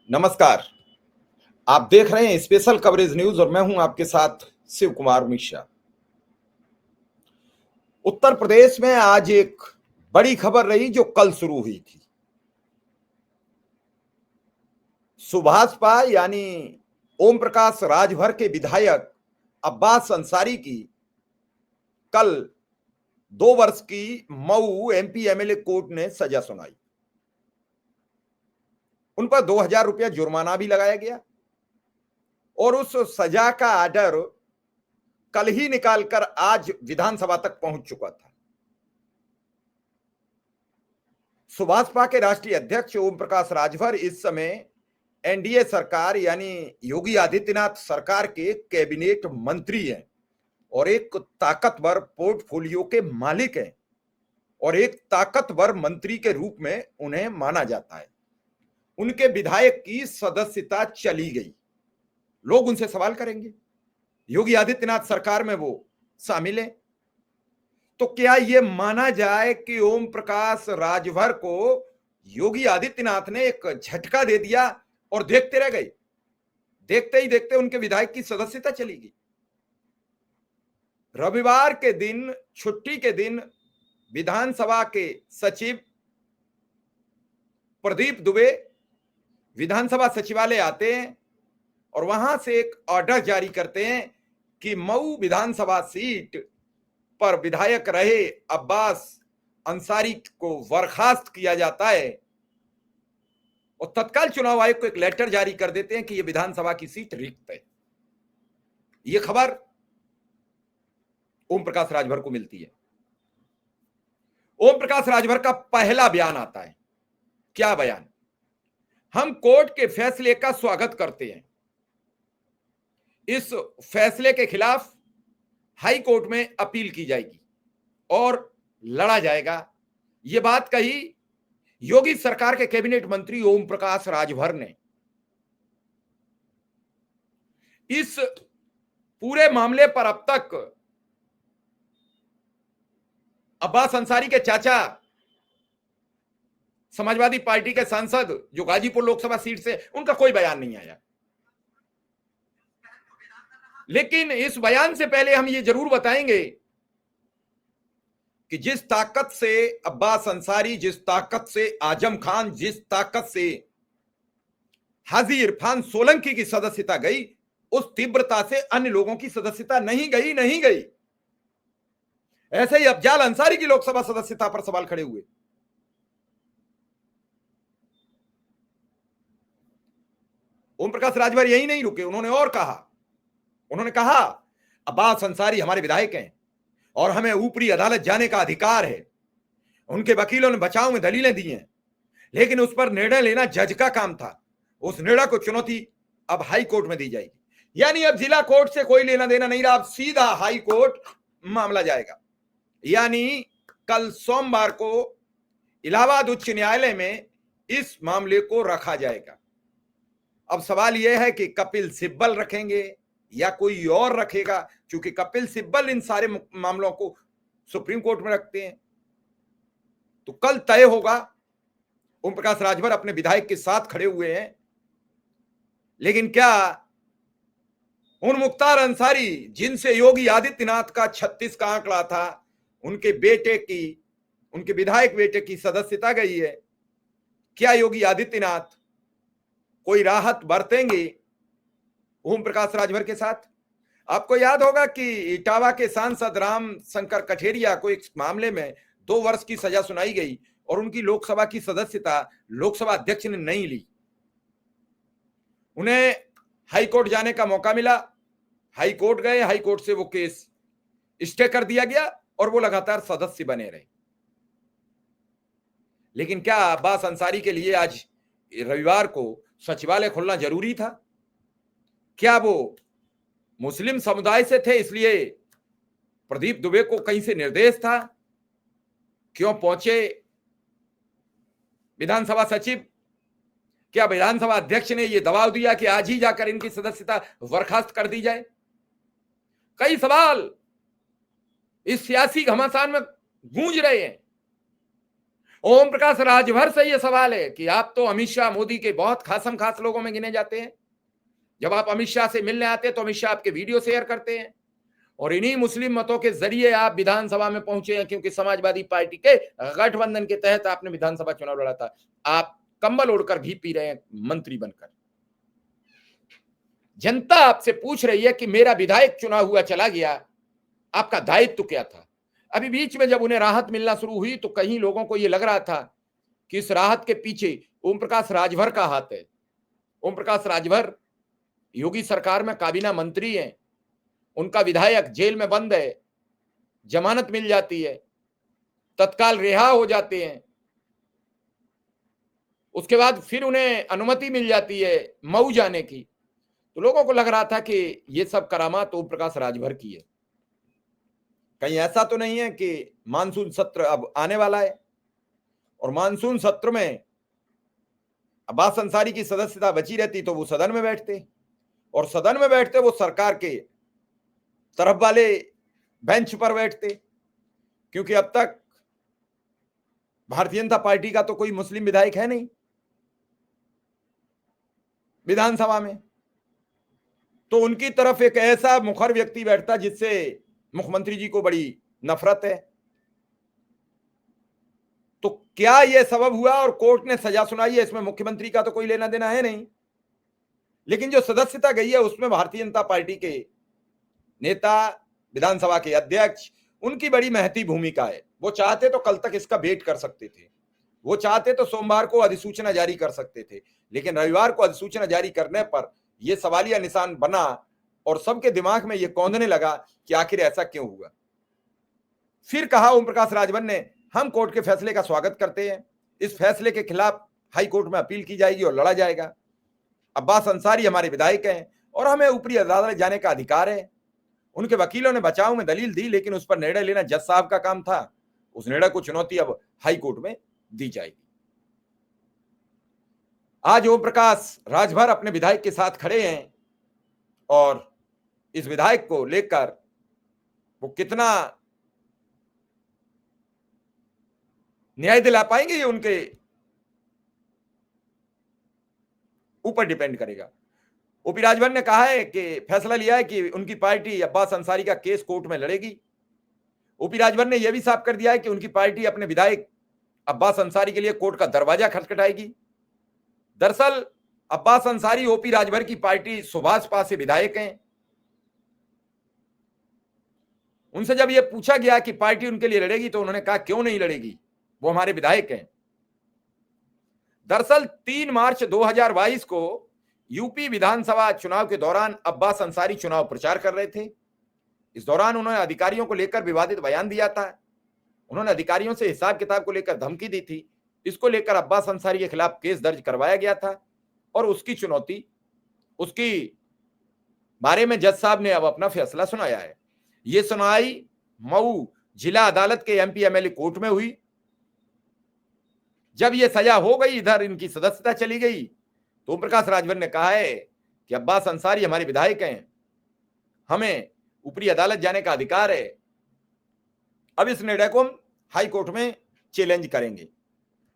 नमस्कार। आप देख रहे हैं स्पेशल कवरेज न्यूज और मैं हूं आपके साथ शिव कुमार मिश्रा। उत्तर प्रदेश में आज एक बड़ी खबर रही जो कल शुरू हुई थी। सुभाषपा यानी ओम प्रकाश राजभर के विधायक अब्बास अंसारी की कल 2 वर्ष की मऊ एमपी एमएलए कोर्ट ने सजा सुनाई। उन पर 2,000 रुपया जुर्माना भी लगाया गया और उस सजा का आर्डर कल ही निकालकर आज विधानसभा तक पहुंच चुका था। सुभाषपा के राष्ट्रीय अध्यक्ष ओम प्रकाश राजभर इस समय एनडीए सरकार यानी योगी आदित्यनाथ सरकार के कैबिनेट मंत्री हैं और एक ताकतवर पोर्टफोलियो के मालिक हैं और एक ताकतवर मंत्री के रूप में उन्हें माना जाता है। उनके विधायक की सदस्यता चली गई। लोग उनसे सवाल करेंगे, योगी आदित्यनाथ सरकार में वो शामिल है, तो क्या यह माना जाए कि ओम प्रकाश राजभर को योगी आदित्यनाथ ने एक झटका दे दिया और देखते रह गए? देखते ही देखते उनके विधायक की सदस्यता चली गई। रविवार के दिन, छुट्टी के दिन, विधानसभा के सचिव प्रदीप दुबे विधानसभा सचिवालय आते हैं और वहां से एक ऑर्डर जारी करते हैं कि मऊ विधानसभा सीट पर विधायक रहे अब्बास अंसारी को बर्खास्त किया जाता है और तत्काल चुनाव आयोग को एक लेटर जारी कर देते हैं कि यह विधानसभा की सीट रिक्त है। यह खबर ओम प्रकाश राजभर को मिलती है। ओम प्रकाश राजभर का पहला बयान आता है। क्या बयान? हम कोर्ट के फैसले का स्वागत करते हैं। इस फैसले के खिलाफ हाई कोर्ट में अपील की जाएगी और लड़ा जाएगा। यह बात कही योगी सरकार के कैबिनेट मंत्री ओम प्रकाश राजभर ने। इस पूरे मामले पर अब तक अब्बास अंसारी के चाचा समाजवादी पार्टी के सांसद जो गाजीपुर लोकसभा सीट से, उनका कोई बयान नहीं आया। लेकिन इस बयान से पहले हम ये जरूर बताएंगे कि जिस ताकत से अब्बास अंसारी, जिस ताकत से आजम खान, जिस ताकत से हाजी इरफान सोलंकी की सदस्यता गई, उस तीव्रता से अन्य लोगों की सदस्यता नहीं गई। ऐसे ही अफजाल अंसारी की लोकसभा सदस्यता पर सवाल खड़े हुए। ओम प्रकाश राजभर यही नहीं रुके, उन्होंने कहा अब्बास अंसारी हमारे विधायक हैं और हमें ऊपरी अदालत जाने का अधिकार है। उनके वकीलों ने बचाव में दलीलें दी हैं, लेकिन उस पर निर्णय लेना जज का काम था। उस निर्णय को चुनौती अब हाई कोर्ट में दी जाएगी। यानी अब जिला कोर्ट से कोई लेना देना नहीं रहा, अब सीधा हाई कोर्ट मामला जाएगा। यानी कल सोमवार को इलाहाबाद उच्च न्यायालय में इस मामले को रखा जाएगा। अब सवाल यह है कि कपिल सिब्बल रखेंगे या कोई और रखेगा, क्योंकि कपिल सिब्बल इन सारे मामलों को सुप्रीम कोर्ट में रखते हैं। तो कल तय होगा। ओम प्रकाश राजभर अपने विधायक के साथ खड़े हुए हैं, लेकिन क्या उन मुख्तार अंसारी जिनसे योगी आदित्यनाथ का 36 का आंकड़ा था, उनके विधायक बेटे की सदस्यता गई है, क्या योगी आदित्यनाथ कोई राहत बरतेंगे ओम प्रकाश राजभर के साथ? आपको याद होगा कि इटावा के सांसद राम शंकर कठेरिया को एक मामले में 2 वर्ष की सजा सुनाई गई और उनकी लोकसभा की सदस्यता लोकसभा अध्यक्ष ने नहीं ली। उन्हें हाई कोर्ट जाने का मौका मिला, हाई कोर्ट गए, हाई कोर्ट से वो केस स्टे कर दिया गया और वो लगातार सदस्य बने रहे। लेकिन क्या अब्बास अंसारी के लिए आज रविवार को सचिवालय खोलना जरूरी था? क्या वो मुस्लिम समुदाय से थे इसलिए प्रदीप दुबे को कहीं से निर्देश था? क्यों पहुंचे विधानसभा सचिव? क्या विधानसभा अध्यक्ष ने यह दबाव दिया कि आज ही जाकर इनकी सदस्यता बर्खास्त कर दी जाए? कई सवाल इस सियासी घमासान में गूंज रहे हैं ओम प्रकाश राजभर से यह सवाल है कि आप तो अमित शाह मोदी के बहुत खासम खास लोगों में गिने जाते हैं। जब आप अमित शाह से मिलने आते हैं तो अमित शाह आपके वीडियो शेयर करते हैं, और इन्हीं मुस्लिम मतों के जरिए आप विधानसभा में पहुंचे हैं, क्योंकि समाजवादी पार्टी के गठबंधन के तहत आपने विधानसभा चुनाव लड़ा था। आप कंबल ओढ़कर घी पी रहे हैं मंत्री बनकर। जनता आपसे पूछ रही है कि मेरा विधायक चुना हुआ चला गया, आपका दायित्व क्या था? अभी बीच में जब उन्हें राहत मिलना शुरू हुई तो कहीं लोगों को यह लग रहा था कि इस राहत के पीछे ओम प्रकाश राजभर का हाथ है। ओम प्रकाश राजभर योगी सरकार में काबीना मंत्री हैं, उनका विधायक जेल में बंद है, जमानत मिल जाती है, तत्काल रिहा हो जाते हैं, उसके बाद फिर उन्हें अनुमति मिल जाती है मऊ जाने की। तो लोगों को लग रहा था कि ये सब करामात ओम प्रकाश राजभर की है। कहीं ऐसा तो नहीं है कि मानसून सत्र अब आने वाला है और मानसून सत्र में अब्बास अंसारी की सदस्यता बची रहती तो वो सदन में बैठते, और सदन में बैठते वो सरकार के तरफ वाले बेंच पर बैठते, क्योंकि अब तक भारतीय जनता पार्टी का तो कोई मुस्लिम विधायक है नहीं विधानसभा में। तो उनकी तरफ एक ऐसा मुखर व्यक्ति बैठता जिससे मुख्यमंत्री जी को बड़ी नफरत है। तो क्या यह सबब हुआ और कोर्ट ने सजा सुनाई है, इसमें मुख्यमंत्री का तो कोई लेना देना है नहीं, लेकिन जो सदस्यता गई है उसमें भारतीय जनता पार्टी के नेता, विधानसभा के अध्यक्ष, उनकी बड़ी महती भूमिका है। वो चाहते तो कल तक इसका वेट कर सकते थे, वो चाहते तो सोमवार को अधिसूचना जारी कर सकते थे, लेकिन रविवार को अधिसूचना जारी करने पर यह सवालिया निशान बना और सबके दिमाग में यह कौंधने लगा कि आखिर ऐसा क्यों हुआ। फिर कहा ओम प्रकाश राजभर ने, हम कोर्ट के फैसले का स्वागत करते हैं, इस फैसले के खिलाफ हाई कोर्ट में अपील की जाएगी और लड़ा जाएगा। अब्बास अंसारी हमारे विधायक हैं और हमें ऊपरी अदालत जाने का अधिकार है। उनके वकीलों ने बचाव में दलील दी, लेकिन उस पर निर्णय लेना जज साहब का काम था। उस निर्णय को चुनौती अब हाई कोर्ट में दी जाएगी। आज ओम प्रकाश राजभर अपने विधायक के साथ खड़े हैं और इस विधायक को लेकर वो कितना न्याय दिला पाएंगे ये उनके ऊपर डिपेंड करेगा। ओपी राजभर ने कहा है कि फैसला लिया है कि उनकी पार्टी अब्बास अंसारी का केस कोर्ट में लड़ेगी। ओपी राजभर ने यह भी साफ कर दिया है कि उनकी पार्टी अपने विधायक अब्बास अंसारी के लिए कोर्ट का दरवाजा खटखटाएगी। दरअसल अब्बास अंसारी ओपी राजभर की पार्टी सुभाष पा से विधायक हैं। उनसे जब यह पूछा गया कि पार्टी उनके लिए लड़ेगी तो उन्होंने कहा क्यों नहीं लड़ेगी, वो हमारे विधायक हैं। दरअसल 3 मार्च 2022 को यूपी विधानसभा चुनाव के दौरान अब्बास अंसारी चुनाव प्रचार कर रहे थे। इस दौरान उन्होंने अधिकारियों को लेकर विवादित बयान दिया था। उन्होंने अधिकारियों से हिसाब किताब को लेकर धमकी दी थी। इसको लेकर अब्बास अंसारी के खिलाफ केस दर्ज करवाया गया था और उसकी चुनौती, उसकी बारे में जज साहब ने अब अपना फैसला सुनाया है। यह सुनवाई मऊ जिला अदालत के एमपी एमएलए कोर्ट में हुई। जब यह सजा हो गई, इधर इनकी सदस्यता चली गई, तो ओम प्रकाश राजभर ने कहा है कि अब्बास अंसारी हमारे विधायक हैं, हमें ऊपरी अदालत जाने का अधिकार है। अब इस निर्णय को हम हाई कोर्ट में चैलेंज करेंगे।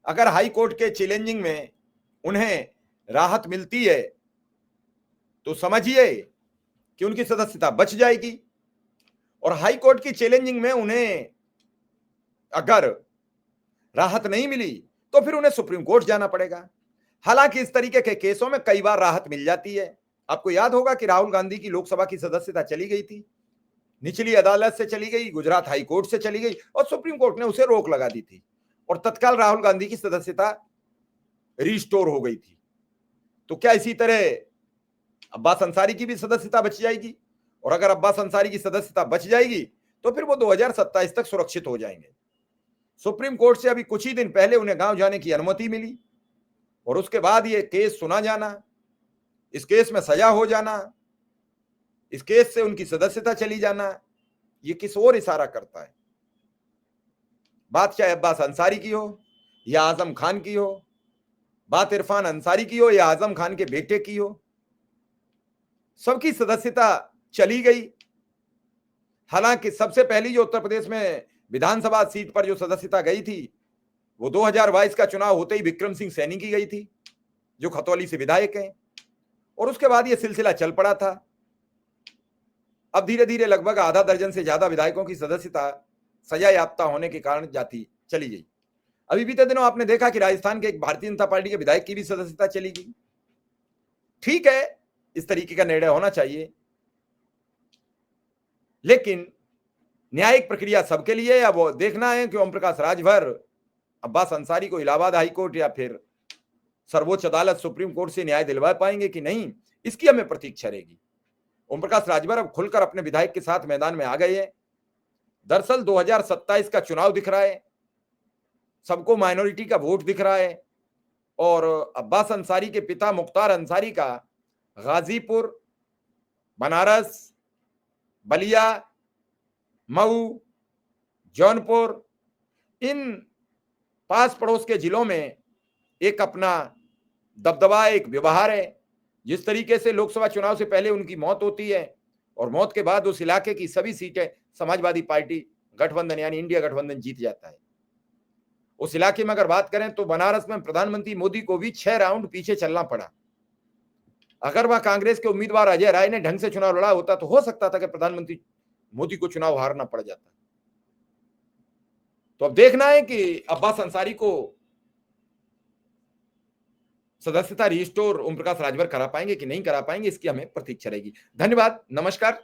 अगर हाई कोर्ट के चैलेंजिंग में उन्हें राहत मिलती है तो समझिए कि उनकी सदस्यता बच जाएगी, और हाई कोर्ट की चैलेंजिंग में उन्हें अगर राहत नहीं मिली तो फिर उन्हें सुप्रीम कोर्ट जाना पड़ेगा। हालांकि इस तरीके के केसों में कई बार राहत मिल जाती है। आपको याद होगा कि राहुल गांधी की लोकसभा की सदस्यता चली गई थी, निचली अदालत से चली गई, गुजरात हाई कोर्ट से चली गई और सुप्रीम कोर्ट ने उसे रोक लगा दी थी और तत्काल राहुल गांधी की सदस्यता रिस्टोर हो गई थी। तो क्या इसी तरह अब्बास अंसारी की भी सदस्यता बच जाएगी? और अगर अब्बास अंसारी की सदस्यता बच जाएगी तो फिर वो 2027 तक सुरक्षित हो जाएंगे। सुप्रीम कोर्ट से अभी कुछ ही दिन पहले उन्हें गांव जाने की अनुमति मिली और उसके बाद ये केस सुना जाना, इस केस में सजा हो जाना, इस केस से उनकी सदस्यता चली जाना, ये किस ओर इशारा करता है? बात चाहे अब्बास अंसारी की हो या आजम खान की हो, बात इरफान अंसारी की हो या आजम खान के बेटे की हो, सबकी सदस्यता चली गई। हालांकि सबसे पहली जो उत्तर प्रदेश में विधानसभा सीट पर जो सदस्यता गई थी वो 2022 का चुनाव होते ही विक्रम सिंह सैनी की गई थी, जो खतौली से विधायक हैं, और उसके बाद ये सिलसिला चल पड़ा था। अब धीरे धीरे लगभग आधा दर्जन से ज्यादा विधायकों की सदस्यता सजा याफ्ता होने के कारण जाती चली गई। अभी बीते दिनों आपने देखा कि राजस्थान के एक भारतीय जनता पार्टी के विधायक की भी सदस्यता चली गई। ठीक है, इस तरीके का निर्णय होना चाहिए, लेकिन न्यायिक प्रक्रिया सबके लिए। अब वो देखना है कि ओम प्रकाश राजभर अब्बास अंसारी को इलाहाबाद हाईकोर्ट या फिर सर्वोच्च अदालत सुप्रीम कोर्ट से न्याय दिलवा पाएंगे कि नहीं, इसकी हमें प्रतीक्षा रहेगी। ओम प्रकाश राजभर अब खुलकर अपने विधायक के साथ मैदान में आ गए हैं। दरअसल 2027 का चुनाव दिख रहा है, सबको माइनॉरिटी का वोट दिख रहा है, और अब्बास अंसारी के पिता मुख्तार अंसारी का गाजीपुर, बनारस, बलिया, मऊ, जौनपुर, इन पास पड़ोस के जिलों में एक अपना दबदबा, एक व्यवहार है। जिस तरीके से लोकसभा चुनाव से पहले उनकी मौत होती है और मौत के बाद उस इलाके की सभी सीटें समाजवादी पार्टी गठबंधन यानी इंडिया गठबंधन जीत जाता है। उस इलाके में अगर बात करें तो बनारस में प्रधानमंत्री मोदी को भी 6 राउंड पीछे चलना पड़ा। अगर वह कांग्रेस के उम्मीदवार अजय राय ने ढंग से चुनाव लड़ा होता तो हो सकता था कि प्रधानमंत्री मोदी को चुनाव हारना पड़ जाता। तो अब देखना है कि अब्बास अंसारी को सदस्यता रिस्टोर ओम प्रकाश राजभर करा पाएंगे कि नहीं करा पाएंगे, इसकी हमें प्रतीक्षा रहेगी। धन्यवाद, नमस्कार।